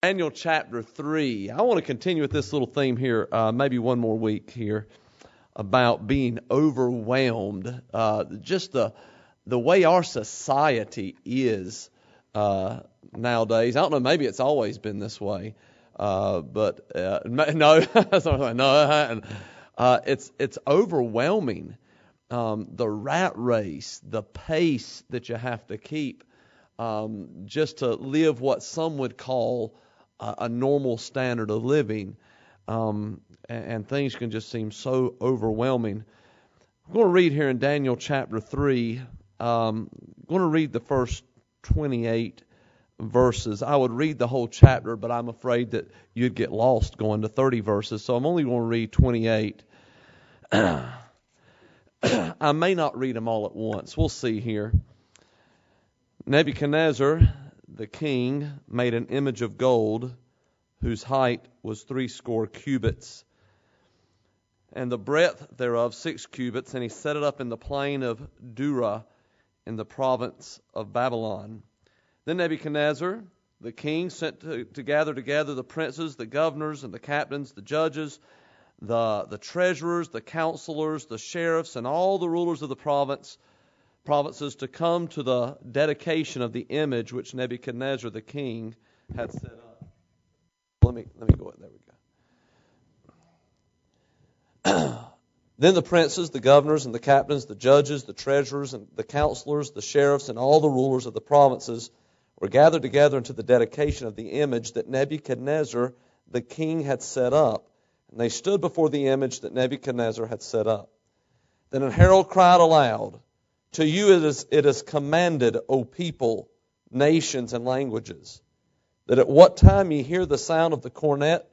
Daniel chapter 3. I want to continue with this little theme here, maybe one more week here, about being overwhelmed. Just the way our society is nowadays. I don't know, maybe it's always been this way, but no, it's overwhelming. The rat race, the pace that you have to keep, just to live what some would call a normal standard of living, and things can just seem so overwhelming. I'm going to read here in Daniel chapter 3. I'm going to read the first 28 verses. I would read the whole chapter, but I'm afraid that you'd get lost going to 30 verses, so I'm only going to read 28. I may not read them all at once. We'll see here. Nebuchadnezzar, the king, made an image of gold whose height was 60 cubits, and the breadth thereof 6 cubits, and he set it up in the plain of Dura in the province of Babylon. Then Nebuchadnezzar, the king, sent to gather together the princes, the governors, and the captains, the judges, the treasurers, the counselors, the sheriffs, and all the rulers of the provinces to come to the dedication of the image which Nebuchadnezzar the king had set up. Let me go. There we go. Then the princes, the governors, and the captains, the judges, the treasurers, and the counselors, the sheriffs, and all the rulers of the provinces were gathered together into the dedication of the image that Nebuchadnezzar the king had set up. And they stood before the image that Nebuchadnezzar had set up. Then a herald cried aloud, "To you it is commanded, O people, nations, and languages, that at what time ye hear the sound of the cornet,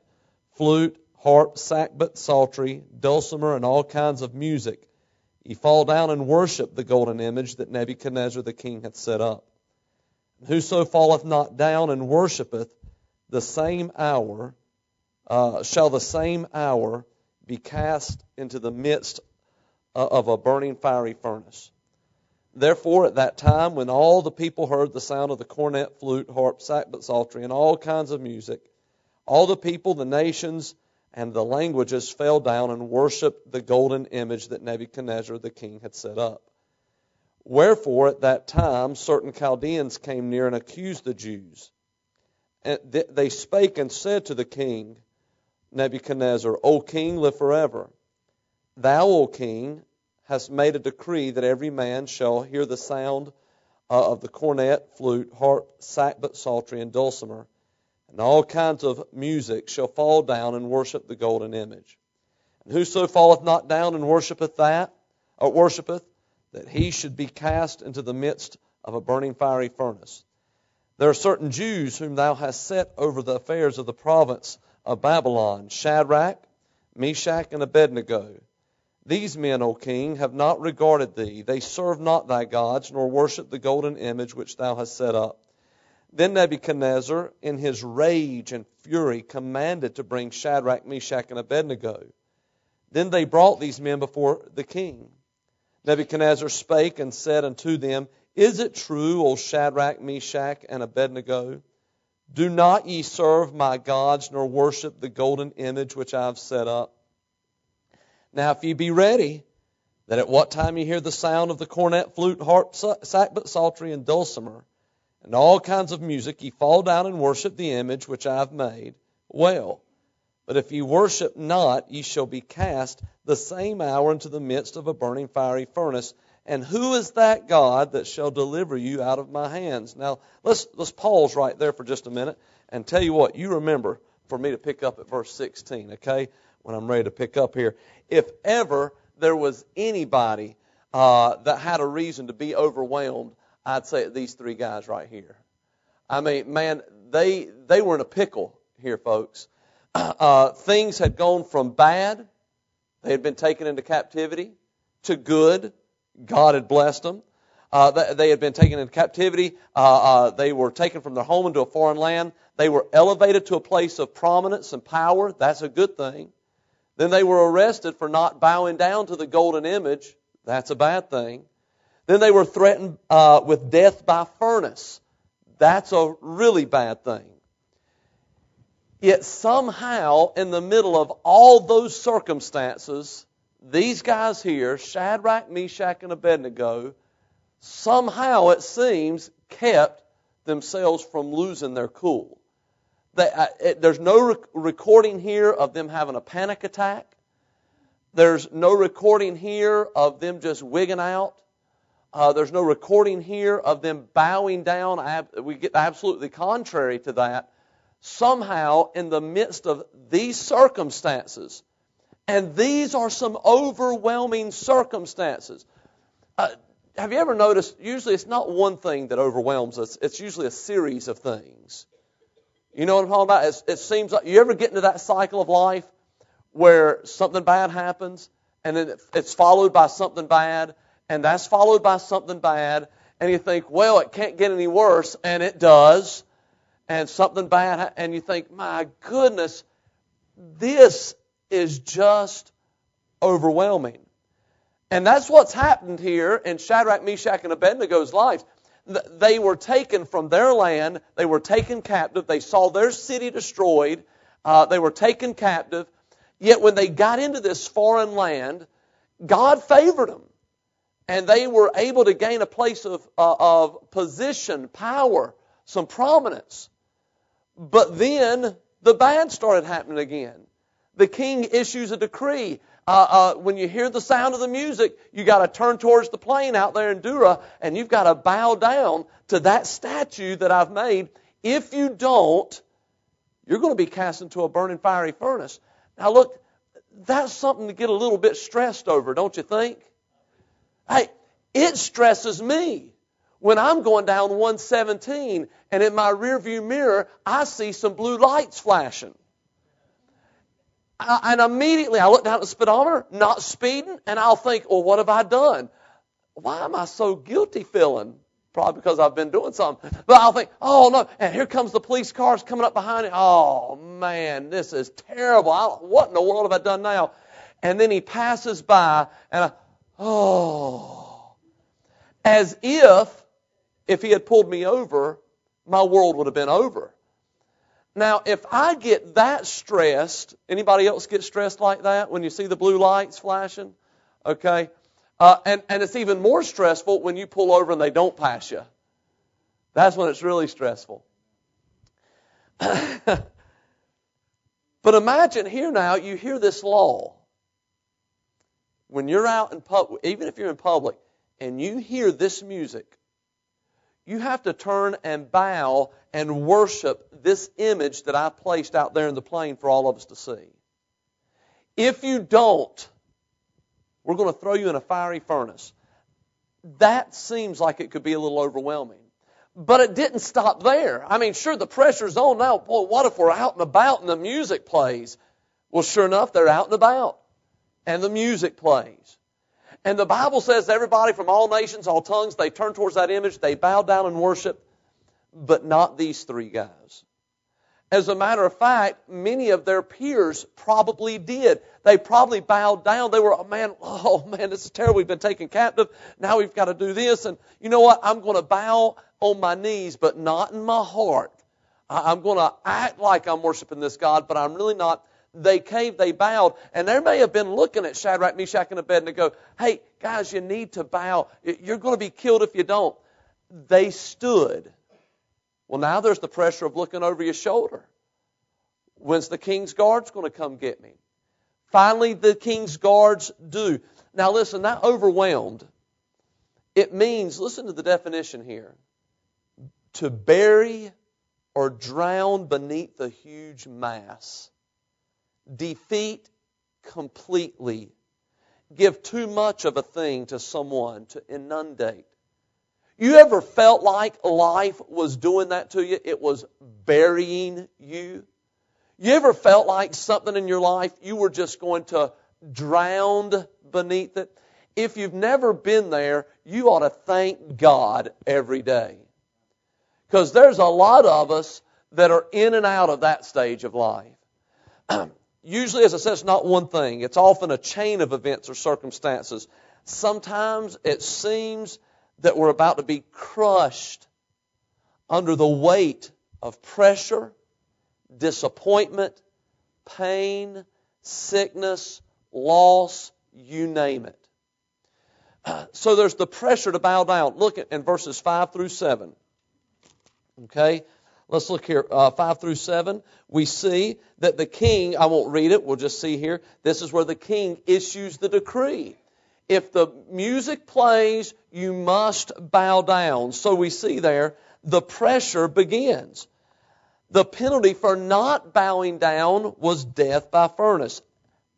flute, harp, sackbut, psaltery, dulcimer, and all kinds of music, ye fall down and worship the golden image that Nebuchadnezzar the king hath set up. And whoso falleth not down and worshipeth the same hour, shall the same hour be cast into the midst of a burning fiery furnace. Therefore, at that time, when all the people heard the sound of the cornet, flute, harp, sackbut, psaltery, and all kinds of music, all the people, the nations, and the languages fell down and worshipped the golden image that Nebuchadnezzar the king had set up. Wherefore, at that time, certain Chaldeans came near and accused the Jews. And they spake and said to the king Nebuchadnezzar, O king, live forever. Thou, O king, hast made a decree that every man shall hear the sound of the cornet, flute, harp, sackbut, psaltery, and dulcimer, and all kinds of music shall fall down and worship the golden image. And whoso falleth not down and worshipeth that he should be cast into the midst of a burning fiery furnace. There are certain Jews whom thou hast set over the affairs of the province of Babylon, Shadrach, Meshach, and Abednego. These men, O king, have not regarded thee. They serve not thy gods, nor worship the golden image which thou hast set up. Then Nebuchadnezzar, in his rage and fury, commanded to bring Shadrach, Meshach, and Abednego. Then they brought these men before the king. Nebuchadnezzar spake and said unto them, Is it true, O Shadrach, Meshach, and Abednego? Do not ye serve my gods, nor worship the golden image which I have set up? Now if ye be ready, that at what time ye hear the sound of the cornet, flute, harp, sackbut, psaltery, and dulcimer, and all kinds of music, ye fall down and worship the image which I have made, well. But if ye worship not, ye shall be cast the same hour into the midst of a burning fiery furnace. And who is that God that shall deliver you out of my hands? Now, let's pause right there for just a minute and tell you what. You remember for me to pick up at verse 16, okay, when I'm ready to pick up here. If ever there was anybody that had a reason to be overwhelmed, I'd say these three guys right here. I mean, man, they were in a pickle here, folks. Things had gone from bad, they had been taken into captivity, to good. God had blessed them. They had been taken into captivity. They were taken from their home into a foreign land. They were elevated to a place of prominence and power. That's a good thing. Then they were arrested for not bowing down to the golden image. That's a bad thing. Then they were threatened with death by furnace. That's a really bad thing. Yet somehow, in the middle of all those circumstances, these guys here, Shadrach, Meshach, and Abednego, somehow it seems kept themselves from losing their cool. There's no recording here of them having a panic attack. There's no recording here of them just wigging out. There's no recording here of them bowing down. We get absolutely contrary to that. Somehow, in the midst of these circumstances, and these are some overwhelming circumstances. Have you ever noticed, usually it's not one thing that overwhelms us, it's usually a series of things. You know what I'm talking about? It seems like, you ever get into that cycle of life where something bad happens, and then it's followed by something bad, and that's followed by something bad, and you think, well, it can't get any worse, and it does, and something bad, and you think, my goodness, this is just overwhelming. And that's what's happened here in Shadrach, Meshach, and Abednego's lives. They were taken from their land. They were taken captive. They saw their city destroyed. They were taken captive. Yet when they got into this foreign land, God favored them. And they were able to gain a place of position, power, some prominence. But then the bad started happening again. The king issues a decree. When you hear the sound of the music, you got to turn towards the plain out there in Dura, and you've got to bow down to that statue that I've made. If you don't, you're going to be cast into a burning fiery furnace. Now look, that's something to get a little bit stressed over, don't you think? Hey, it stresses me when I'm going down 117, and in my rearview mirror, I see some blue lights flashing. And immediately I look down at the speedometer, not speeding, and I'll think, well, what have I done? Why am I so guilty feeling? Probably because I've been doing something. But I'll think, oh, no, and here comes the police cars coming up behind it. Oh, man, this is terrible. What in the world have I done now? And then he passes by, and as if he had pulled me over, my world would have been over. Now, if I get that stressed, anybody else get stressed like that when you see the blue lights flashing? Okay. And it's even more stressful when you pull over and they don't pass you. That's when it's really stressful. But imagine here now, you hear this law. When you're out in public, even if you're in public, and you hear this music, you have to turn and bow and worship this image that I placed out there in the plain for all of us to see. If you don't, we're going to throw you in a fiery furnace. That seems like it could be a little overwhelming. But it didn't stop there. I mean, sure, the pressure's on now. Boy, what if we're out and about and the music plays? Well, sure enough, they're out and about. And the music plays. And the Bible says everybody from all nations, all tongues, they turn towards that image, they bow down and worship, but not these three guys. As a matter of fact, many of their peers probably did. They probably bowed down. They were, oh man, this is terrible. We've been taken captive. Now we've got to do this. And you know what? I'm going to bow on my knees, but not in my heart. I'm going to act like I'm worshiping this God, but I'm really not. They caved, they bowed, and they may have been looking at Shadrach, Meshach, and Abednego. Hey, guys, you need to bow. You're going to be killed if you don't. They stood. Well, now there's the pressure of looking over your shoulder. When's the king's guards going to come get me? Finally, the king's guards do. Now listen, that overwhelmed, it means, listen to the definition here, to bury or drown beneath the huge mass. Defeat completely. Give too much of a thing to someone to inundate. You ever felt like life was doing that to you? It was burying you? You ever felt like something in your life you were just going to drown beneath it? If you've never been there, you ought to thank God every day. Because there's a lot of us that are in and out of that stage of life. Usually, as I said, it's not one thing. It's often a chain of events or circumstances. Sometimes it seems that we're about to be crushed under the weight of pressure, disappointment, pain, sickness, loss, you name it. So there's the pressure to bow down. Look at in verses 5 through 7. Okay, let's look here. 5 through 7, we see that the king, I won't read it, we'll just see here. This is where the king issues the decree. If the music plays, you must bow down. So we see there, the pressure begins. The penalty for not bowing down was death by furnace.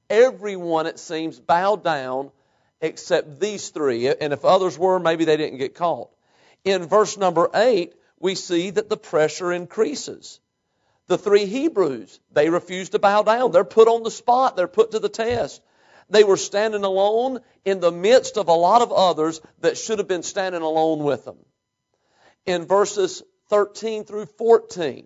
Everyone, it seems, bowed down except these three. And if others were, maybe they didn't get caught. In verse number 8, we see that the pressure increases. The three Hebrews, they refused to bow down. They're put on the spot. They're put to the test. They were standing alone in the midst of a lot of others that should have been standing alone with them. In verses 13 through 14.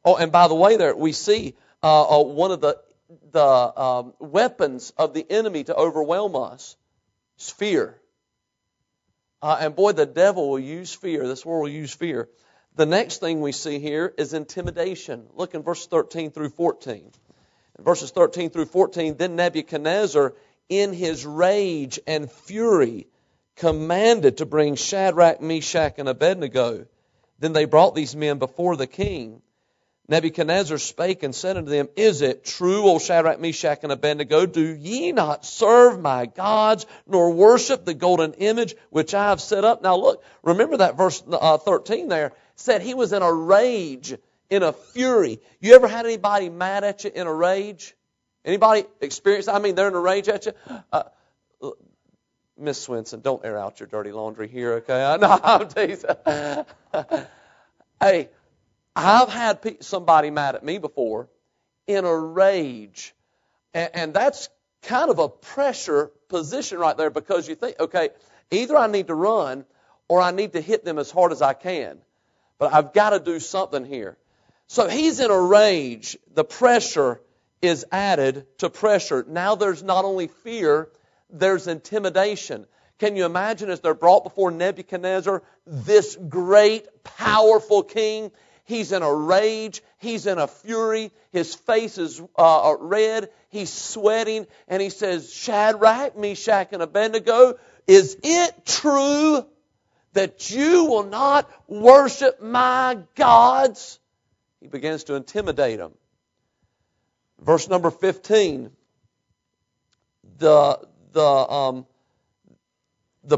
Oh, and by the way, there we see one of the weapons of the enemy to overwhelm us is fear. And boy, the devil will use fear. This world will use fear. The next thing we see here is intimidation. Look in verses 13 through 14. In verses 13 through 14, then Nebuchadnezzar, in his rage and fury, commanded to bring Shadrach, Meshach, and Abednego. Then they brought these men before the king. Nebuchadnezzar spake and said unto them, Is it true, O Shadrach, Meshach, and Abednego, do ye not serve my gods, nor worship the golden image which I have set up? Now look, remember that verse 13 there, said he was in a rage, in a fury. You ever had anybody mad at you in a rage? Anybody experienced that? I mean, they're in a rage at you? Miss Swenson, don't air out your dirty laundry here, okay? No, I'm teasing. Hey, I've had somebody mad at me before in a rage. And that's kind of a pressure position right there because you think, okay, either I need to run or I need to hit them as hard as I can. But I've got to do something here. So he's in a rage. The pressure is added to pressure. Now there's not only fear, there's intimidation. Can you imagine as they're brought before Nebuchadnezzar, this great, powerful king? He's in a rage. He's in a fury. His face is red. He's sweating. And he says, Shadrach, Meshach, and Abednego, is it true that you will not worship my gods? He begins to intimidate them. Verse number 15. The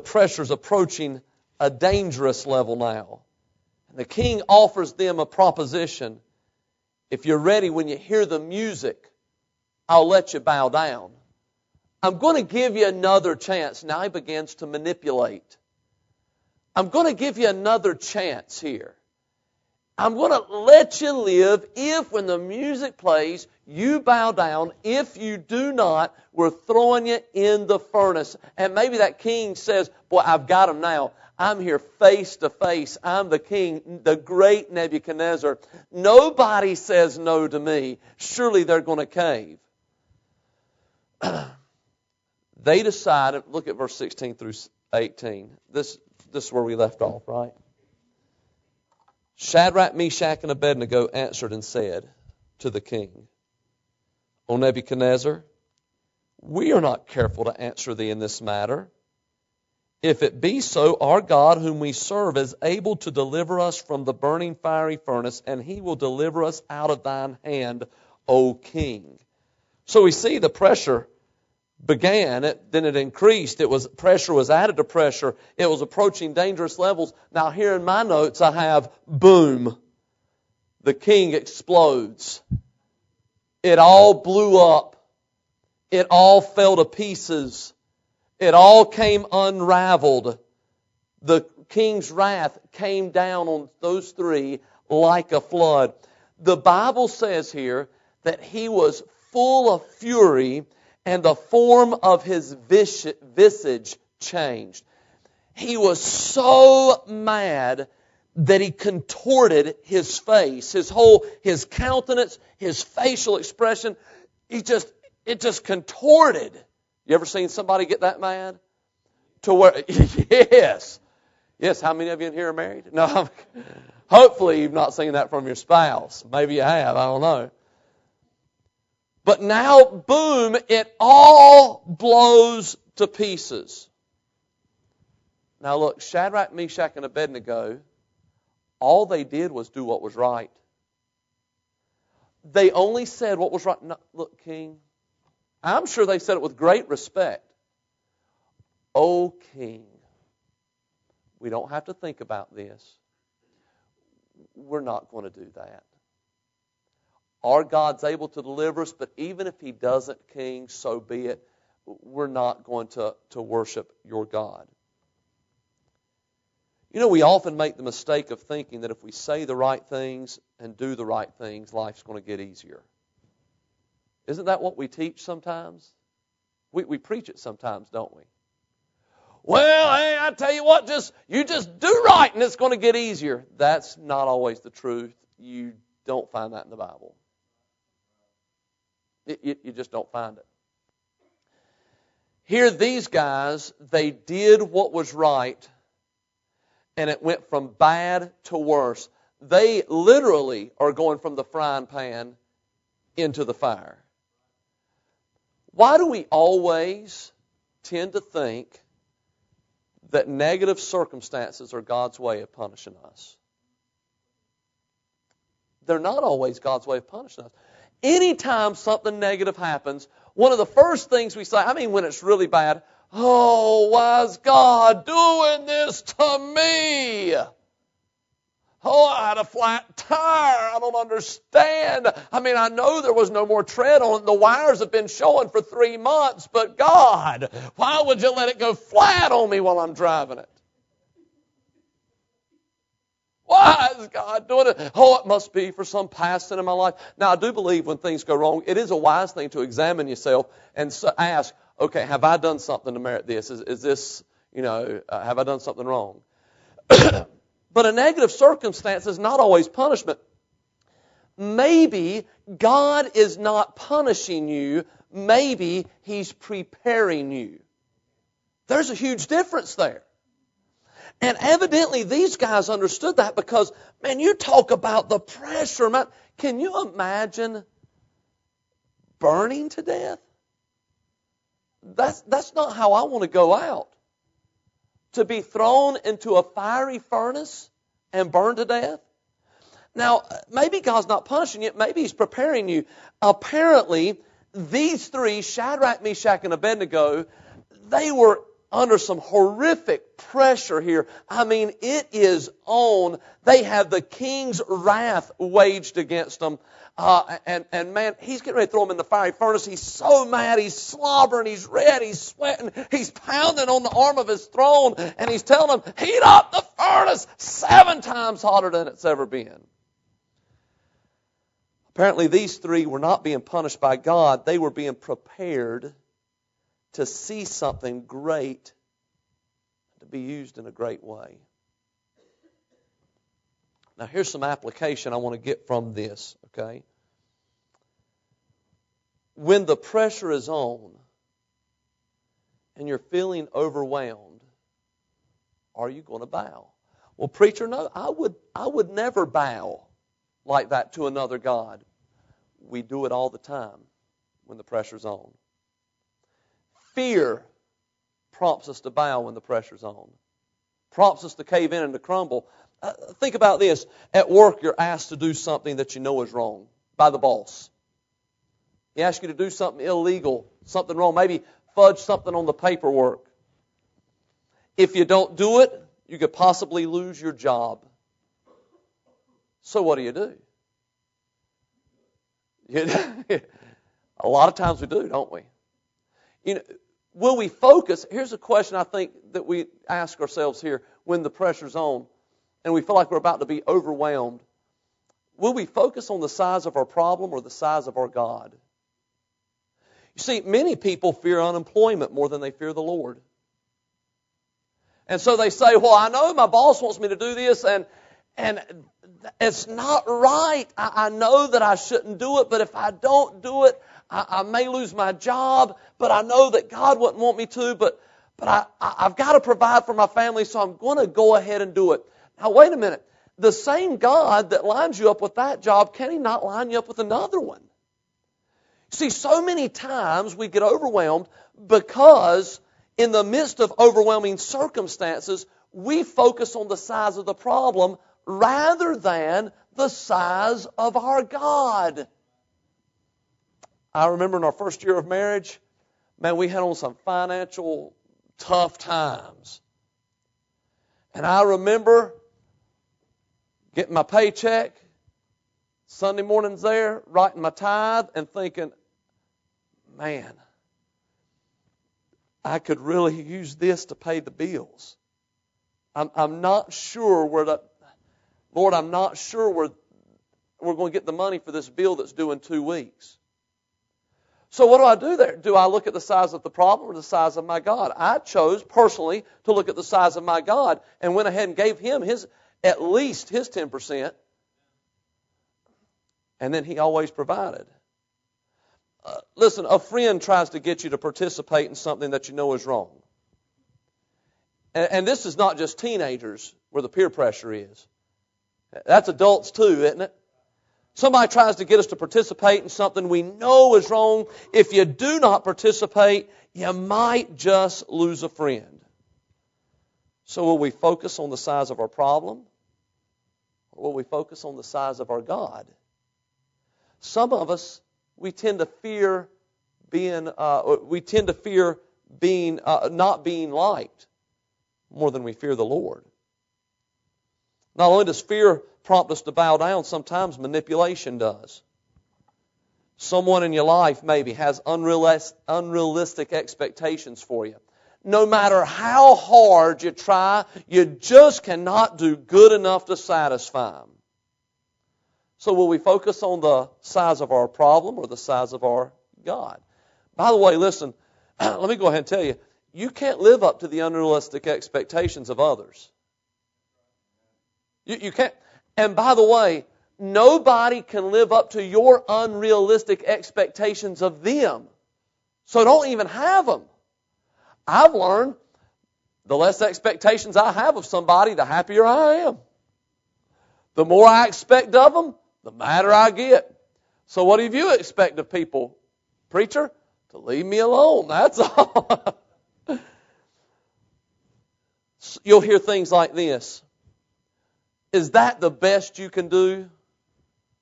pressure's approaching a dangerous level now. The king offers them a proposition. If you're ready, when you hear the music, I'll let you bow down. I'm going to give you another chance. Now he begins to manipulate. I'm going to give you another chance here. I'm going to let you live if when the music plays, you bow down. If you do not, we're throwing you in the furnace. And maybe that king says, boy, I've got him now. I'm here face to face. I'm the king, the great Nebuchadnezzar. Nobody says no to me. Surely they're going to cave. They decided, look at verse 16 through 18. This is where we left off, right? Shadrach, Meshach, and Abednego answered and said to the king, O Nebuchadnezzar, we are not careful to answer thee in this matter. If it be so, our God whom we serve is able to deliver us from the burning fiery furnace, and he will deliver us out of thine hand, O king. So we see the pressure began, then it increased. Pressure was added to pressure. It was approaching dangerous levels. Now here in my notes I have, boom, the king explodes. It all blew up. It all fell to pieces. It all came unraveled. The king's wrath came down on those three like a flood. The Bible says here that he was full of fury and the form of his visage changed. He was so mad that he contorted his face, his countenance, his facial expression. It just contorted. You ever seen somebody get that mad? To where, yes, Yes, how many of you in here are married? No, hopefully you've not seen that from your spouse. Maybe you have, I don't know. But now, boom, it all blows to pieces. Now look, Shadrach, Meshach, and Abednego, all they did was do what was right. They only said what was right. No, look, King, I'm sure they said it with great respect. O King, we don't have to think about this. We're not going to do that. Our God's able to deliver us, but even if He doesn't, King, so be it. We're not going to worship your God. You know, we often make the mistake of thinking that if we say the right things and do the right things, life's going to get easier. Isn't that what we teach sometimes? We preach it sometimes, don't we? Well, hey, I tell you what, you just do right and it's going to get easier. That's not always the truth. You don't find that in the Bible. You just don't find it. Here, these guys, they did what was right, and it went from bad to worse. They literally are going from the frying pan into the fire. Why do we always tend to think that negative circumstances are God's way of punishing us? They're not always God's way of punishing us. Anytime something negative happens, one of the first things we say, when it's really bad, oh, why is God doing this to me? Oh, I had a flat tire. I don't understand. I know there was no more tread on it. The wires have been showing for 3 months, but God, why would you let it go flat on me while I'm driving it? Why is God doing it? Oh, it must be for some past sin in my life. Now, I do believe when things go wrong, it is a wise thing to examine yourself and ask, okay, have I done something to merit this? Is this, have I done something wrong? But a negative circumstance is not always punishment. Maybe God is not punishing you. Maybe He's preparing you. There's a huge difference there. And evidently these guys understood that because, man, you talk about the pressure. Man, can you imagine burning to death? That's not how I want to go out. To be thrown into a fiery furnace and burned to death? Now, maybe God's not punishing you. Maybe He's preparing you. Apparently, these three, Shadrach, Meshach, and Abednego, they were under some horrific pressure here. It is on. They have the king's wrath waged against them. And man, he's getting ready to throw them in the fiery furnace. He's so mad. He's slobbering. He's red. He's sweating. He's pounding on the arm of his throne. And he's telling them, heat up the furnace 7 times hotter than it's ever been. Apparently, these three were not being punished by God. They were being prepared to see something great, to be used in a great way. Now, here's some application I want to get from this, okay? When the pressure is on and you're feeling overwhelmed, are you going to bow? Well, preacher, no, I would never bow like that to another God. We do it all the time when the pressure's on. Fear prompts us to bow when the pressure's on. Prompts us to cave in and to crumble. Think about this. At work, you're asked to do something that you know is wrong by the boss. He asks you to do something illegal, something wrong, maybe fudge something on the paperwork. If you don't do it, you could possibly lose your job. So what do? A lot of times we do, don't we? Will we focus? Here's a question I think that we ask ourselves here when the pressure's on and we feel like we're about to be overwhelmed. Will we focus on the size of our problem or the size of our God? You see, many people fear unemployment more than they fear the Lord. And so they say, well, I know my boss wants me to do this and it's not right. I know that I shouldn't do it, but if I don't do it, I may lose my job, but I know that God wouldn't want me to. But But I've got to provide for my family, so I'm going to go ahead and do it. Now, wait a minute. The same God that lines you up with that job, can He not line you up with another one? See, so many times we get overwhelmed because in the midst of overwhelming circumstances, we focus on the size of the problem rather than the size of our God. I remember in our first year of marriage, man, we had on some financial tough times. And I remember getting my paycheck, Sunday mornings there, writing my tithe, and thinking, man, I could really use this to pay the bills. I'm not sure Lord, I'm not sure where we're going to get the money for this bill that's due in 2 weeks. So what do I do there? Do I look at the size of the problem or the size of my God? I chose personally to look at the size of my God and went ahead and gave Him at least his 10%. And then He always provided. Listen, a friend tries to get you to participate in something that you know is wrong. And this is not just teenagers where the peer pressure is. That's adults too, isn't it? Somebody tries to get us to participate in something we know is wrong. If you do not participate, you might just lose a friend. So will we focus on the size of our problem? Or will we focus on the size of our God? Some of us, we tend to fear not being liked more than we fear the Lord. Not only does fear prompt us to bow down, sometimes manipulation does. Someone in your life maybe has unrealistic expectations for you. No matter how hard you try, you just cannot do good enough to satisfy them. So will we focus on the size of our problem or the size of our God? By the way, listen, let me go ahead and tell you, you can't live up to the unrealistic expectations of others. You can't. And by the way, nobody can live up to your unrealistic expectations of them. So don't even have them. I've learned the less expectations I have of somebody, the happier I am. The more I expect of them, the madder I get. So what do you expect of people? Preacher, to leave me alone. That's all. You'll hear things like this. Is that the best you can do?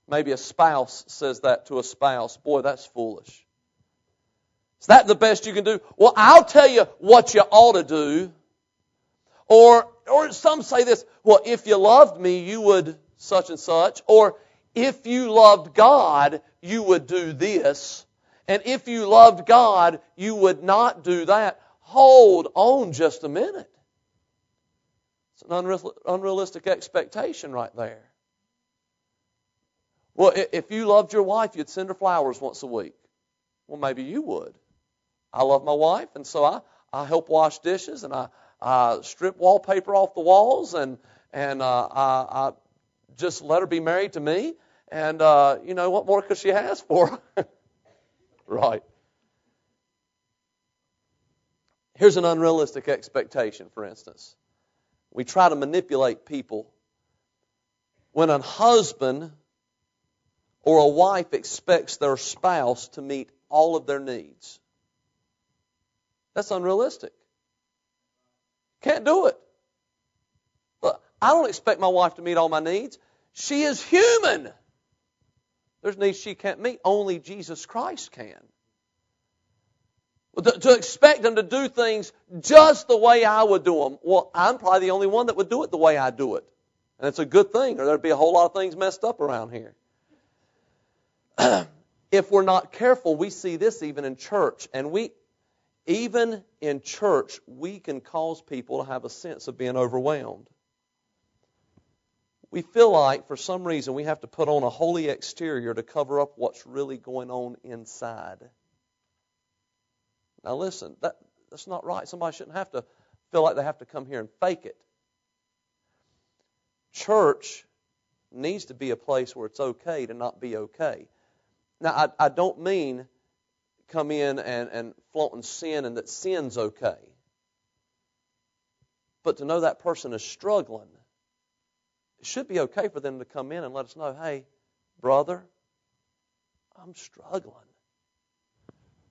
Maybe a spouse says that to a spouse. Boy, that's foolish. Is that the best you can do? Well, I'll tell you what you ought to do. Or some say this, well, if you loved me, you would such and such. Or if you loved God, you would do this. And if you loved God, you would not do that. Hold on just a minute. It's an unrealistic expectation right there. Well, if you loved your wife, you'd send her flowers once a week. Well, maybe you would. I love my wife, and so I help wash dishes, and I strip wallpaper off the walls, and I just let her be married to me. And, what more could she ask for? Right. Here's an unrealistic expectation, for instance. We try to manipulate people. When a husband or a wife expects their spouse to meet all of their needs, that's unrealistic. Can't do it. Look, I don't expect my wife to meet all my needs. She is human. There's needs she can't meet. Only Jesus Christ can. To expect them to do things just the way I would do them, well, I'm probably the only one that would do it the way I do it. And it's a good thing, or there'd be a whole lot of things messed up around here. If we're not careful, we see this even in church. And even in church, we can cause people to have a sense of being overwhelmed. We feel like, for some reason, we have to put on a holy exterior to cover up what's really going on inside. Now listen, that's not right. Somebody shouldn't have to feel like they have to come here and fake it. Church needs to be a place where it's okay to not be okay. Now, I don't mean come in and flaunting sin and that sin's okay. but to know that person is struggling, it should be okay for them to come in and let us know, hey, brother, I'm struggling.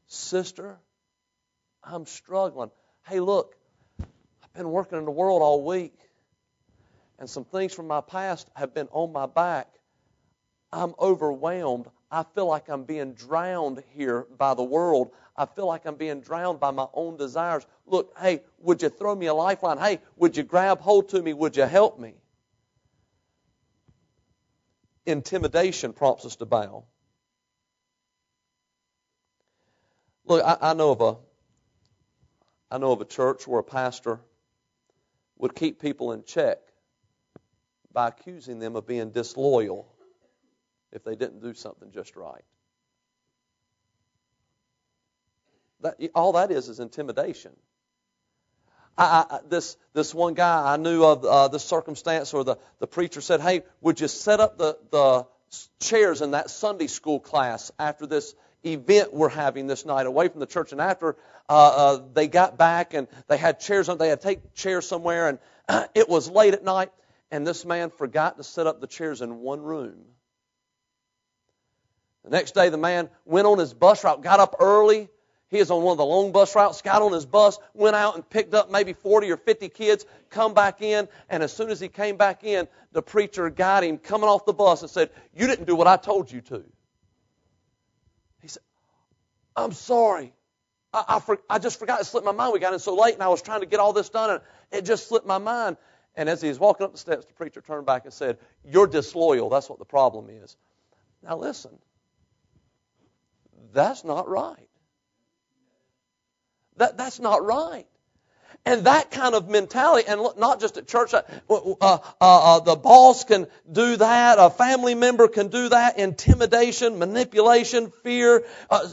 Sister, I'm struggling. Hey, look, I've been working in the world all week, and some things from my past have been on my back. I'm overwhelmed. I feel like I'm being drowned here by the world. I feel like I'm being drowned by my own desires. Look, hey, would you throw me a lifeline? Hey, would you grab hold to me? Would you help me? Intimidation prompts us to bow. Look, I know of a church where a pastor would keep people in check by accusing them of being disloyal if they didn't do something just right. All that is intimidation. This one guy I knew of this circumstance where the preacher said, hey, would you set up the chairs in that Sunday school class after this event we're having this night away from the church? And after they got back and they had chairs on, they had to take chairs somewhere, and it was late at night, and this man forgot to set up the chairs in one room. The next day the man went on his bus route, got up early. He is on one of the long bus routes, got on his bus, went out and picked up maybe 40 or 50 kids, come back in, and as soon as he came back in, the preacher got him coming off the bus and said, you didn't do what I told you to. He said, I'm sorry. I just forgot. It slipped my mind. We got in so late, and I was trying to get all this done, and it just slipped my mind. And as he was walking up the steps, the preacher turned back and said, you're disloyal. That's what the problem is. Now listen, that's not right. That's not right. And that kind of mentality, and look, not just at church, the boss can do that, a family member can do that, intimidation, manipulation, fear.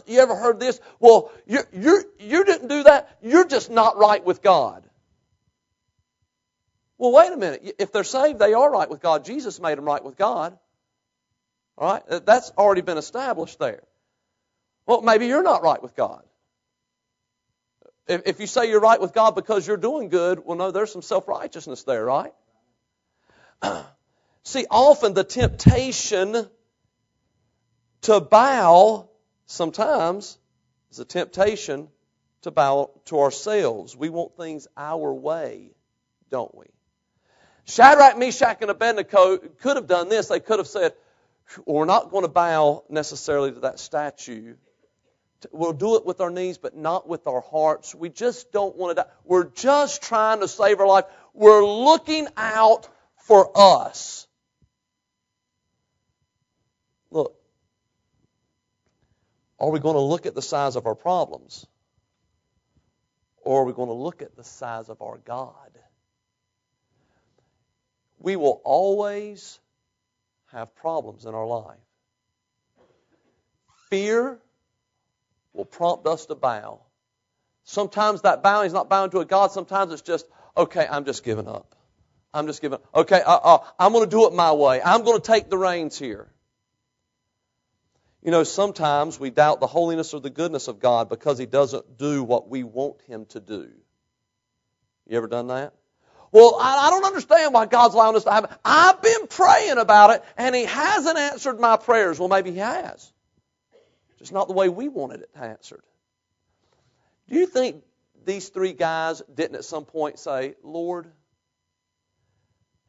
You ever heard this? Well, you didn't do that, you're just not right with God. Well, wait a minute. If they're saved, they are right with God. Jesus made them right with God. All right? That's already been established there. Well, maybe you're not right with God. If you say you're right with God because you're doing good, well, no, there's some self-righteousness there, right? See, often the temptation to bow sometimes is a temptation to bow to ourselves. We want things our way, don't we? Shadrach, Meshach, and Abednego could have done this. They could have said, well, we're not going to bow necessarily to that statue. We'll do it with our knees, but not with our hearts. We just don't want to die. We're just trying to save our life. We're looking out for us. Look, are we going to look at the size of our problems? Or are we going to look at the size of our God? We will always have problems in our life. Fear will prompt us to bow. Sometimes that bowing is not bowing to a God. Sometimes it's just, okay, I'm just giving up. I'm just giving up. Okay, I'm going to do it my way. I'm going to take the reins here. You know, sometimes we doubt the holiness or the goodness of God because He doesn't do what we want Him to do. You ever done that? Well, I don't understand why God's allowing this to happen. I've been praying about it, and He hasn't answered my prayers. Well, maybe He has. It's not the way we wanted it answered. Do you think these three guys didn't at some point say, Lord,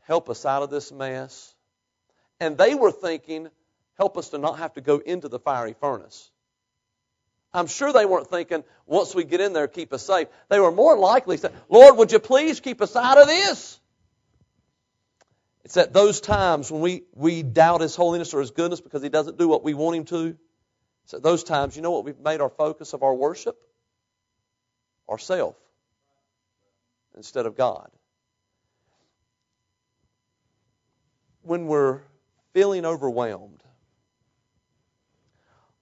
help us out of this mess? And they were thinking, help us to not have to go into the fiery furnace. I'm sure they weren't thinking, once we get in there, keep us safe. They were more likely saying, Lord, would you please keep us out of this? It's at those times when we doubt His holiness or His goodness because He doesn't do what we want Him to. It's at those times, you know what we've made our focus of our worship? Ourself instead of God. When we're feeling overwhelmed,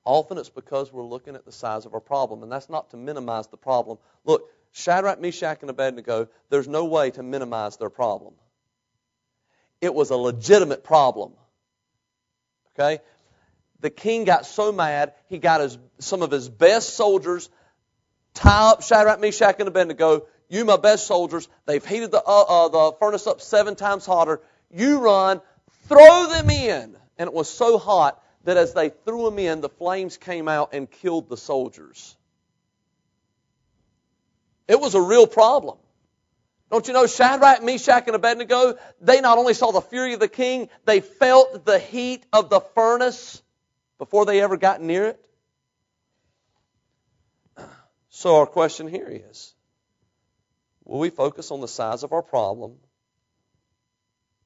often it's because we're looking at the size of our problem, and that's not to minimize the problem. Look, Shadrach, Meshach, and Abednego, there's no way to minimize their problem. It was a legitimate problem. Okay? The king got so mad, he got some of his best soldiers, tie up Shadrach, Meshach, and Abednego. You, my best soldiers, they've heated the furnace up 7 times hotter. You run, throw them in. And it was so hot that as they threw them in, the flames came out and killed the soldiers. It was a real problem. Don't you know, Shadrach, Meshach, and Abednego, they not only saw the fury of the king, they felt the heat of the furnace before they ever got near it. So our question here is, will we focus on the size of our problem,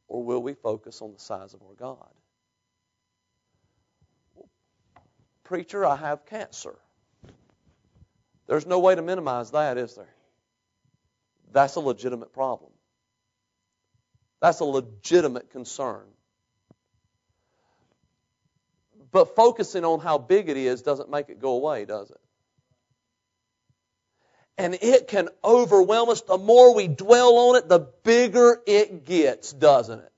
or will we focus on the size of our God? Preacher, I have cancer. There's no way to minimize that, is there? That's a legitimate problem. That's a legitimate concern. But focusing on how big it is doesn't make it go away, does it? And it can overwhelm us. The more we dwell on it, the bigger it gets, doesn't it?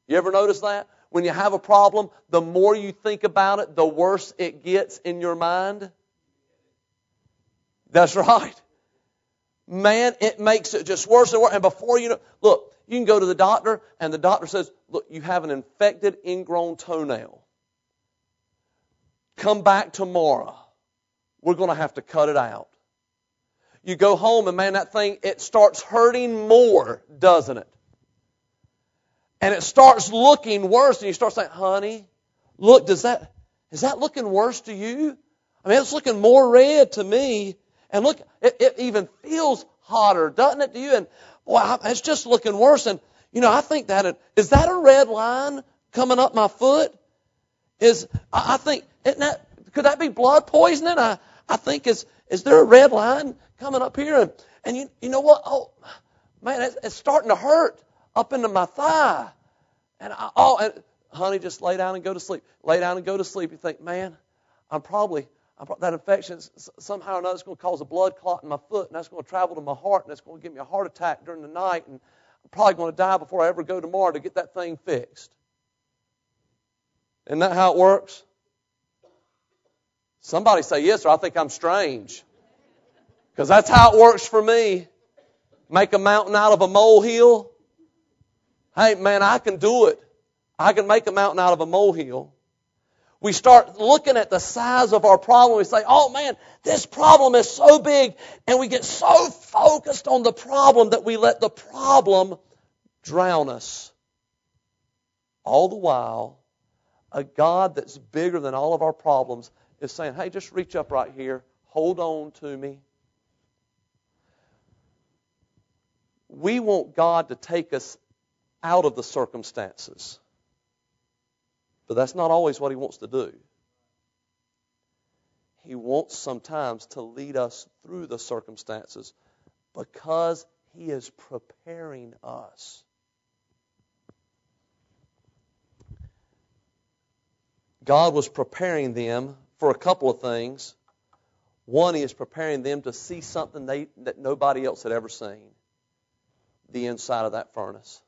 You ever notice that? When you have a problem, the more you think about it, the worse it gets in your mind. That's right. Man, it makes it just worse and worse. And before you know, look, you can go to the doctor, and the doctor says, look, you have an infected, ingrown toenail. Come back tomorrow. We're going to have to cut it out. You go home, and man, that thing, it starts hurting more, doesn't it? And it starts looking worse, and you start saying, honey, look, is that looking worse to you? I mean, it's looking more red to me. And look, it even feels hotter, doesn't it to you? And boy, it's just looking worse. And, you know, I think is that a red line coming up my foot? I think, could that be blood poisoning? I think, is there a red line coming up here? And you know what? Oh, man, it's starting to hurt up into my thigh. And honey, just lay down and go to sleep. Lay down and go to sleep. You think, man, that infection, somehow or another, is going to cause a blood clot in my foot, and that's going to travel to my heart, and that's going to give me a heart attack during the night, and I'm probably going to die before I ever go tomorrow to get that thing fixed. Isn't that how it works? Somebody say yes, or I think I'm strange. Because that's how it works for me. Make a mountain out of a molehill. Hey, man, I can do it. I can make a mountain out of a molehill. We start looking at the size of our problem. We say, oh, man, this problem is so big. And we get so focused on the problem that we let the problem drown us. All the while, a God that's bigger than all of our problems is saying, hey, just reach up right here. Hold on to me. We want God to take us out of the circumstances. But that's not always what He wants to do. He wants sometimes to lead us through the circumstances because He is preparing us. God was preparing them for a couple of things. One, He is preparing them to see something that nobody else had ever seen. The inside of that furnace.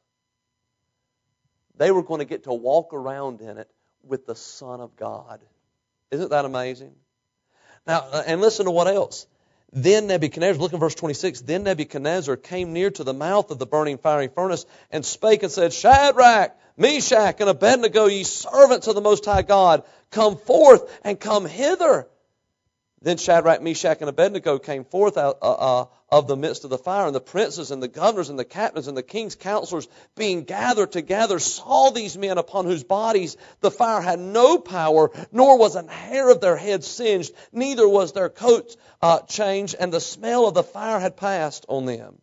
They were going to get to walk around in it with the Son of God. Isn't that amazing? Now, and listen to what else. Then Nebuchadnezzar, look in verse 26, then Nebuchadnezzar came near to the mouth of the burning fiery furnace and spake and said, Shadrach, Meshach, and Abednego, ye servants of the Most High God, come forth and come hither. Then Shadrach, Meshach, and Abednego came forth out of the midst of the fire, and the princes and the governors and the captains and the king's counselors, being gathered together, saw these men upon whose bodies the fire had no power, nor was an hair of their heads singed, neither was their coats changed, and the smell of the fire had passed on them.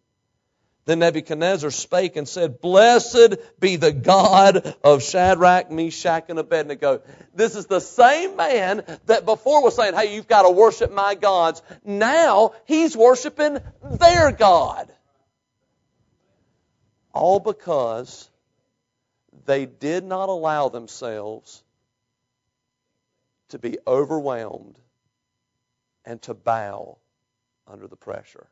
Then Nebuchadnezzar spake and said, Blessed be the God of Shadrach, Meshach, and Abednego. This is the same man that before was saying, hey, you've got to worship my gods. Now he's worshiping their God. All because they did not allow themselves to be overwhelmed and to bow under the pressure.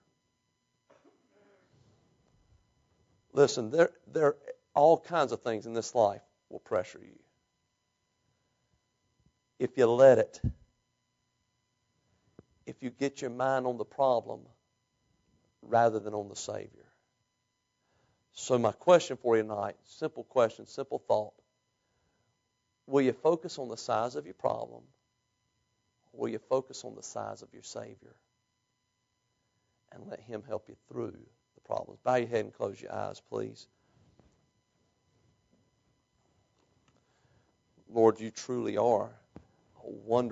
Listen, there are all kinds of things in this life will pressure you. If you let it, if you get your mind on the problem, rather than on the Savior. So my question for you tonight, simple question, simple thought. Will you focus on the size of your problem? Or will you focus on the size of your Savior? And let Him help you through the problems. Bow your head and close your eyes, please. Lord, you truly are a wonderful